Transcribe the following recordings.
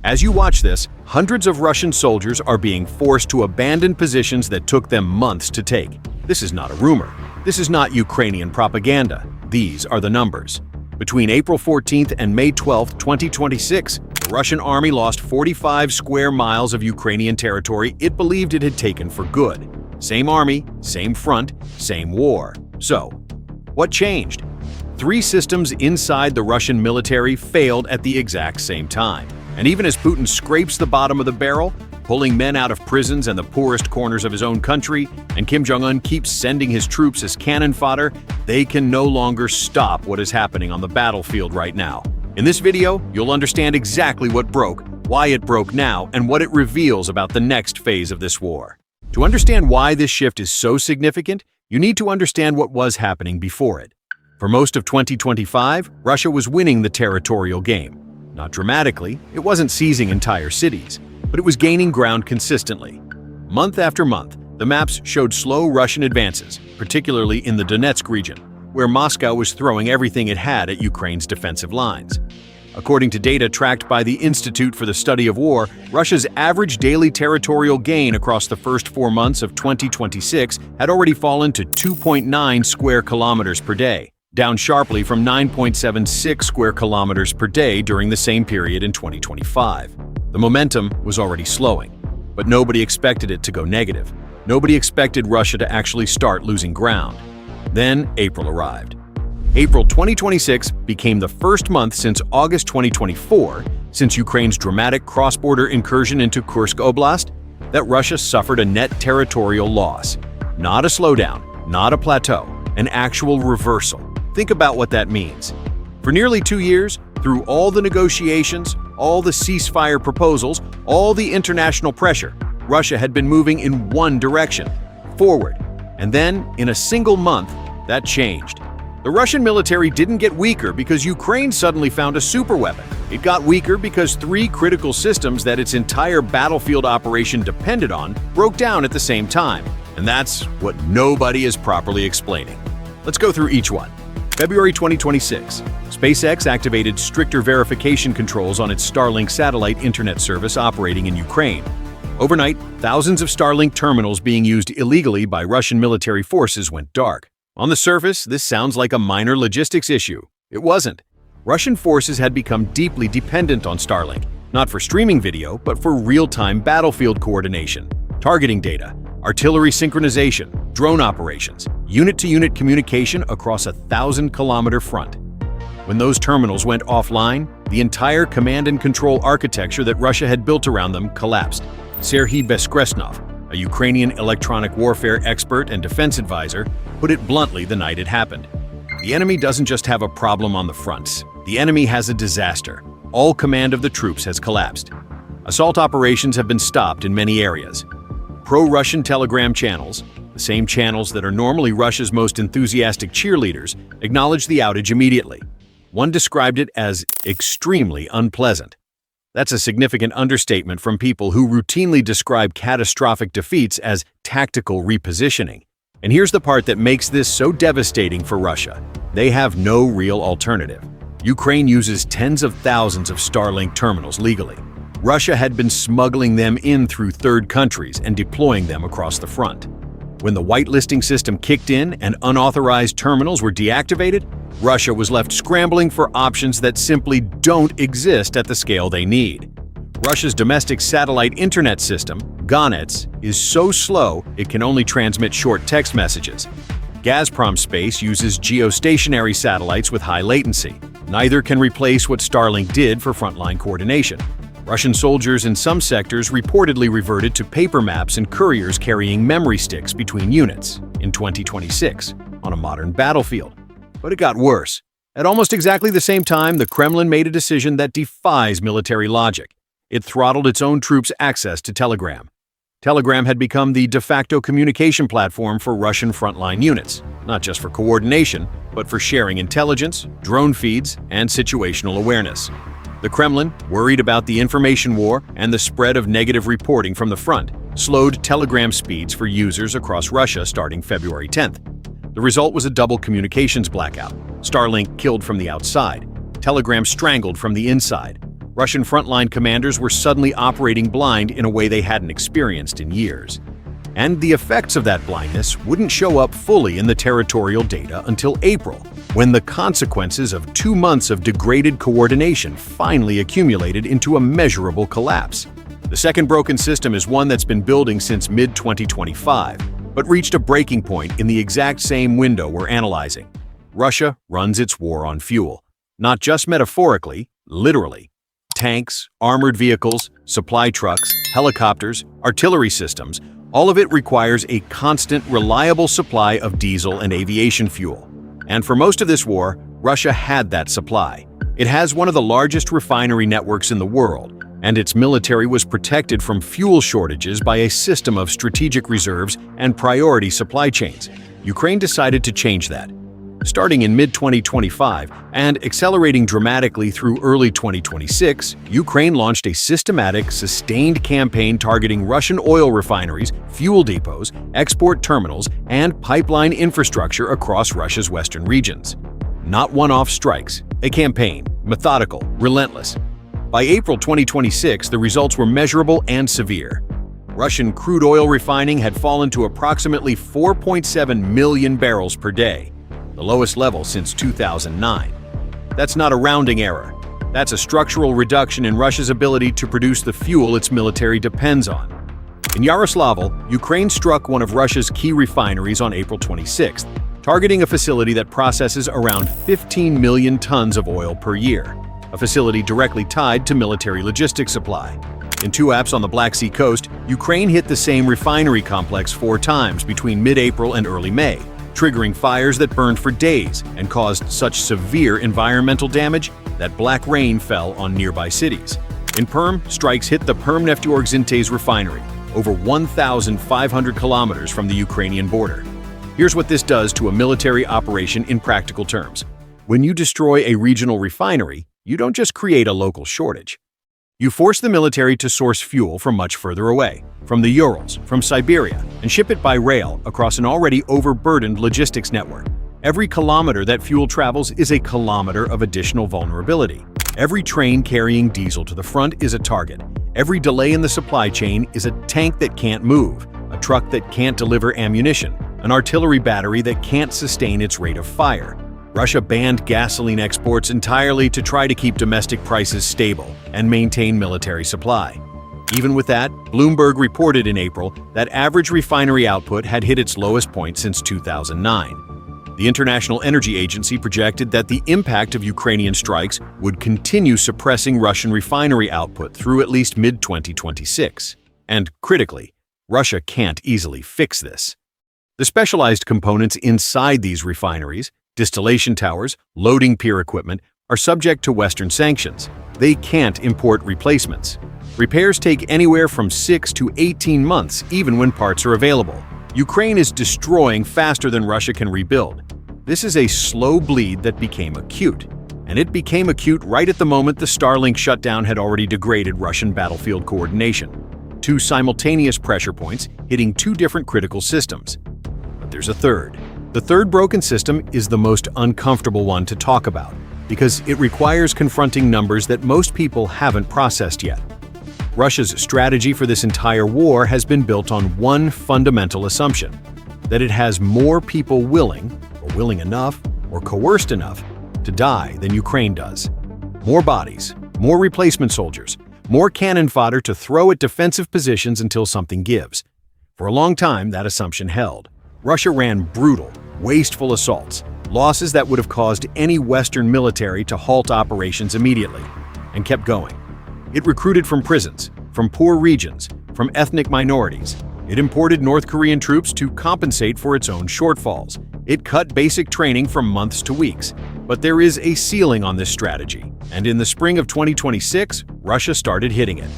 As you watch this, hundreds of Russian soldiers are being forced to abandon positions that took them months to take. This is not a rumor. This is not Ukrainian propaganda. These are the numbers. Between April 14th and May 12th, 2026, the Russian army lost 45 square miles of Ukrainian territory it believed it had taken for good. Same army, same front, same war. So, what changed? 3 systems inside the Russian military failed at the exact same time. And even as Putin scrapes the bottom of the barrel, pulling men out of prisons and the poorest corners of his own country, and Kim Jong-un keeps sending his troops as cannon fodder, they can no longer stop what is happening on the battlefield right now. In this video, you'll understand exactly what broke, why it broke now, and what it reveals about the next phase of this war. To understand why this shift is so significant, you need to understand what was happening before it. For most of 2025, Russia was winning the territorial game. Not dramatically, it wasn't seizing entire cities, but it was gaining ground consistently. Month after month, the maps showed slow Russian advances, particularly in the Donetsk region, where Moscow was throwing everything it had at Ukraine's defensive lines. According to data tracked by the Institute for the Study of War, Russia's average daily territorial gain across the first 4 months of 2026 had already fallen to 2.9 square kilometers per day, down sharply from 9.76 square kilometers per day during the same period in 2025. The momentum was already slowing, but nobody expected it to go negative. Nobody expected Russia to actually start losing ground. Then April arrived. April 2026 became the first month since August 2024, since Ukraine's dramatic cross-border incursion into Kursk Oblast, that Russia suffered a net territorial loss. Not a slowdown, not a plateau, an actual reversal. Think about what that means. For nearly 2 years, through all the negotiations, all the ceasefire proposals, all the international pressure, Russia had been moving in one direction, forward. And then, in a single month, that changed. The Russian military didn't get weaker because Ukraine suddenly found a superweapon. It got weaker because 3 critical systems that its entire battlefield operation depended on broke down at the same time. And that's what nobody is properly explaining. Let's go through each one. February 2026, SpaceX activated stricter verification controls on its Starlink satellite internet service operating in Ukraine. Overnight, thousands of Starlink terminals being used illegally by Russian military forces went dark. On the surface, this sounds like a minor logistics issue. It wasn't. Russian forces had become deeply dependent on Starlink, not for streaming video, but for real-time battlefield coordination, targeting data, artillery synchronization, drone operations, unit-to-unit communication across a 1,000-kilometer front. When those terminals went offline, the entire command and control architecture that Russia had built around them collapsed. Serhiy Bezkresnov, a Ukrainian electronic warfare expert and defense advisor, put it bluntly the night it happened. The enemy doesn't just have a problem on the fronts. The enemy has a disaster. All command of the troops has collapsed. Assault operations have been stopped in many areas. Pro-Russian Telegram channels, the same channels that are normally Russia's most enthusiastic cheerleaders, acknowledged the outage immediately. One described it as extremely unpleasant. That's a significant understatement from people who routinely describe catastrophic defeats as tactical repositioning. And here's the part that makes this so devastating for Russia. They have no real alternative. Ukraine uses tens of thousands of Starlink terminals legally. Russia had been smuggling them in through third countries and deploying them across the front. When the whitelisting system kicked in and unauthorized terminals were deactivated, Russia was left scrambling for options that simply don't exist at the scale they need. Russia's domestic satellite internet system, Gonets, is so slow it can only transmit short text messages. Gazprom Space uses geostationary satellites with high latency. Neither can replace what Starlink did for frontline coordination. Russian soldiers in some sectors reportedly reverted to paper maps and couriers carrying memory sticks between units in 2026 on a modern battlefield. But it got worse. At almost exactly the same time, the Kremlin made a decision that defies military logic. It throttled its own troops' access to Telegram. Telegram had become the de facto communication platform for Russian frontline units, not just for coordination, but for sharing intelligence, drone feeds, and situational awareness. The Kremlin, worried about the information war and the spread of negative reporting from the front, slowed Telegram speeds for users across Russia starting February 10th. The result was a double communications blackout. Starlink killed from the outside, Telegram strangled from the inside. Russian frontline commanders were suddenly operating blind in a way they hadn't experienced in years. And the effects of that blindness wouldn't show up fully in the territorial data until April, when the consequences of 2 months of degraded coordination finally accumulated into a measurable collapse. The second broken system is one that's been building since mid-2025, but reached a breaking point in the exact same window we're analyzing. Russia runs its war on fuel, not just metaphorically, literally. Tanks, armored vehicles, supply trucks, helicopters, artillery systems, all of it requires a constant, reliable supply of diesel and aviation fuel. And for most of this war, Russia had that supply. It has one of the largest refinery networks in the world, and its military was protected from fuel shortages by a system of strategic reserves and priority supply chains. Ukraine decided to change that. Starting in mid-2025 and accelerating dramatically through early 2026, Ukraine launched a systematic, sustained campaign targeting Russian oil refineries, fuel depots, export terminals, and pipeline infrastructure across Russia's western regions. Not one-off strikes, a campaign, methodical, relentless. By April 2026, the results were measurable and severe. Russian crude oil refining had fallen to approximately 4.7 million barrels per day, the lowest level since 2009. That's not a rounding error. That's a structural reduction in Russia's ability to produce the fuel its military depends on. In Yaroslavl, Ukraine struck one of Russia's key refineries on April 26th, targeting a facility that processes around 15 million tons of oil per year, a facility directly tied to military logistics supply. In two apps on the Black Sea coast, Ukraine hit the same refinery complex 4 times between mid-April and early May, triggering fires that burned for days and caused such severe environmental damage that black rain fell on nearby cities. In Perm, strikes hit the Perm-Neftyorsk-Zintes refinery, over 1,500 kilometers from the Ukrainian border. Here's what this does to a military operation in practical terms. When you destroy a regional refinery, you don't just create a local shortage. You force the military to source fuel from much further away, from the Urals, from Siberia, and ship it by rail across an already overburdened logistics network. Every kilometer that fuel travels is a kilometer of additional vulnerability. Every train carrying diesel to the front is a target. Every delay in the supply chain is a tank that can't move, a truck that can't deliver ammunition, an artillery battery that can't sustain its rate of fire. Russia banned gasoline exports entirely to try to keep domestic prices stable and maintain military supply. Even with that, Bloomberg reported in April that average refinery output had hit its lowest point since 2009. The International Energy Agency projected that the impact of Ukrainian strikes would continue suppressing Russian refinery output through at least mid-2026. And critically, Russia can't easily fix this. The specialized components inside these refineries, distillation towers, loading pier equipment, are subject to Western sanctions. They can't import replacements. Repairs take anywhere from 6 to 18 months, even when parts are available. Ukraine is destroying faster than Russia can rebuild. This is a slow bleed that became acute. And it became acute right at the moment the Starlink shutdown had already degraded Russian battlefield coordination. 2 simultaneous pressure points hitting 2 different critical systems. But there's a third. The third broken system is the most uncomfortable one to talk about, because it requires confronting numbers that most people haven't processed yet. Russia's strategy for this entire war has been built on one fundamental assumption: that it has more people willing, or willing enough, or coerced enough to die than Ukraine does. More bodies, more replacement soldiers, more cannon fodder to throw at defensive positions until something gives. For a long time, that assumption held. Russia ran brutal, wasteful assaults, losses that would have caused any Western military to halt operations immediately, and kept going. It recruited from prisons, from poor regions, from ethnic minorities. It imported North Korean troops to compensate for its own shortfalls. It cut basic training from months to weeks. But there is a ceiling on this strategy, and in the spring of 2026, Russia started hitting it.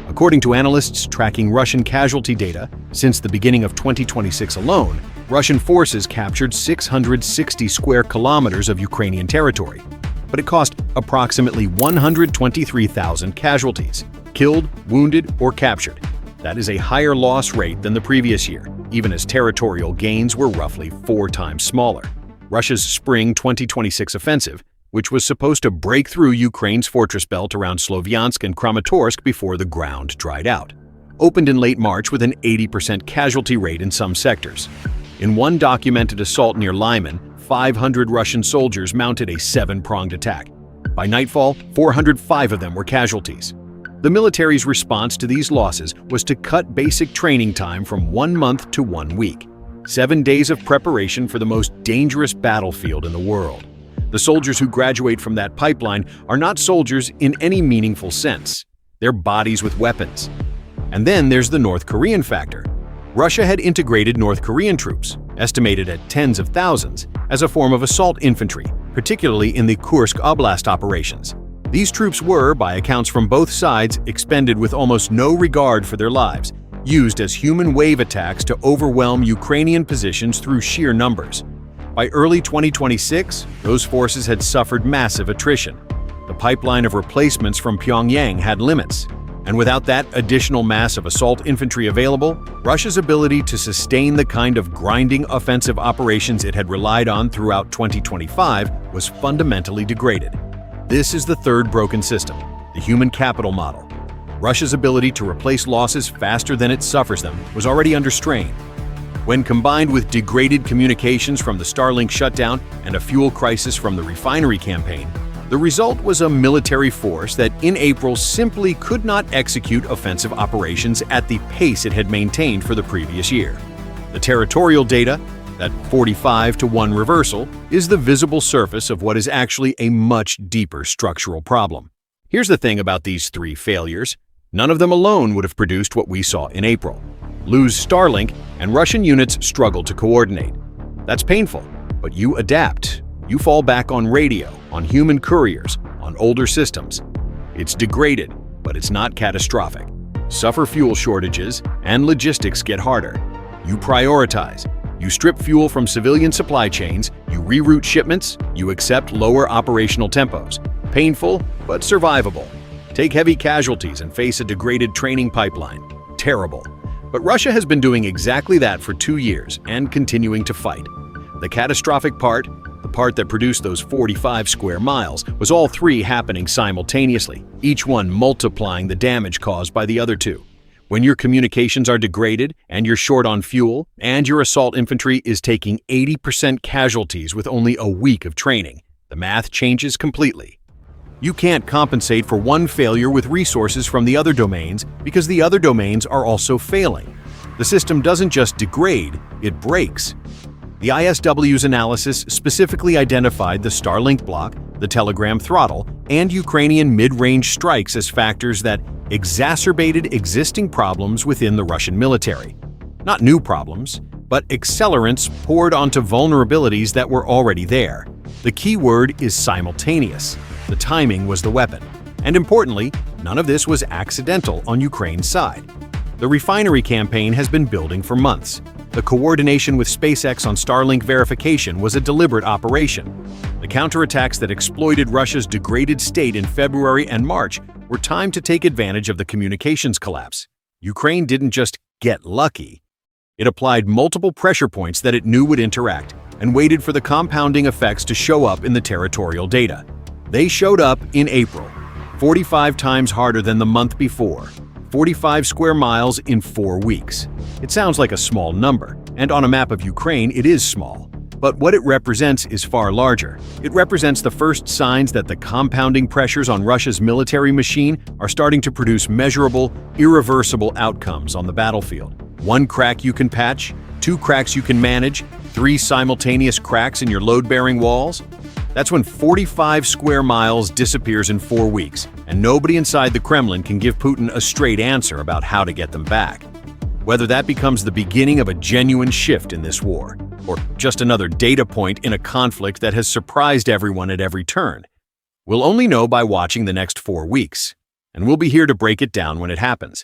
According to analysts tracking Russian casualty data, since the beginning of 2026 alone, Russian forces captured 660 square kilometers of Ukrainian territory. But it cost approximately 123,000 casualties, killed, wounded, or captured. That is a higher loss rate than the previous year, even as territorial gains were roughly 4 times smaller. Russia's spring 2026 offensive, which was supposed to break through Ukraine's fortress belt around Sloviansk and Kramatorsk before the ground dried out. Opened in late March with an 80% casualty rate in some sectors. In one documented assault near Lyman, 500 Russian soldiers mounted a 7-pronged attack. By nightfall, 405 of them were casualties. The military's response to these losses was to cut basic training time from 1 month to 1 week. 7 days of preparation for the most dangerous battlefield in the world. The soldiers who graduate from that pipeline are not soldiers in any meaningful sense. They're bodies with weapons. And then there's the North Korean factor. Russia had integrated North Korean troops, estimated at tens of thousands, as a form of assault infantry, particularly in the Kursk Oblast operations. These troops were, by accounts from both sides, expended with almost no regard for their lives, used as human wave attacks to overwhelm Ukrainian positions through sheer numbers. By early 2026, those forces had suffered massive attrition. The pipeline of replacements from Pyongyang had limits. And without that additional mass of assault infantry available, Russia's ability to sustain the kind of grinding offensive operations it had relied on throughout 2025 was fundamentally degraded. This is the third broken system, the human capital model. Russia's ability to replace losses faster than it suffers them was already under strain. When combined with degraded communications from the Starlink shutdown and a fuel crisis from the refinery campaign, the result was a military force that in April simply could not execute offensive operations at the pace it had maintained for the previous year. The territorial data, that 45-to-1 reversal, is the visible surface of what is actually a much deeper structural problem. Here's the thing about these 3 failures. None of them alone would have produced what we saw in April. Lose Starlink, and Russian units struggle to coordinate. That's painful, but you adapt. You fall back on radio, on human couriers, on older systems. It's degraded, but it's not catastrophic. Suffer fuel shortages, and logistics get harder. You prioritize. You strip fuel from civilian supply chains, you reroute shipments, you accept lower operational tempos. Painful, but survivable. Take heavy casualties and face a degraded training pipeline. Terrible. But Russia has been doing exactly that for 2 years and continuing to fight. The catastrophic part, the part that produced those 45 square miles, was all 3 happening simultaneously, each one multiplying the damage caused by the other 2. When your communications are degraded, and you're short on fuel, and your assault infantry is taking 80% casualties with only a week of training, the math changes completely. You can't compensate for one failure with resources from the other domains because the other domains are also failing. The system doesn't just degrade, it breaks. The ISW's analysis specifically identified the Starlink block, the Telegram throttle, and Ukrainian mid-range strikes as factors that exacerbated existing problems within the Russian military. Not new problems, but accelerants poured onto vulnerabilities that were already there. The key word is simultaneous. The timing was the weapon. And importantly, none of this was accidental on Ukraine's side. The refinery campaign has been building for months. The coordination with SpaceX on Starlink verification was a deliberate operation. The counterattacks that exploited Russia's degraded state in February and March were timed to take advantage of the communications collapse. Ukraine didn't just get lucky. It applied multiple pressure points that it knew would interact and waited for the compounding effects to show up in the territorial data. They showed up in April, 45 times harder than the month before, 45 square miles in 4 weeks. It sounds like a small number, and on a map of Ukraine it is small. But what it represents is far larger. It represents the first signs that the compounding pressures on Russia's military machine are starting to produce measurable, irreversible outcomes on the battlefield. 1 crack you can patch, 2 cracks you can manage, 3 simultaneous cracks in your load-bearing walls. That's when 45 square miles disappears in 4 weeks, and nobody inside the Kremlin can give Putin a straight answer about how to get them back. Whether that becomes the beginning of a genuine shift in this war, or just another data point in a conflict that has surprised everyone at every turn, we'll only know by watching the next 4 weeks. And we'll be here to break it down when it happens.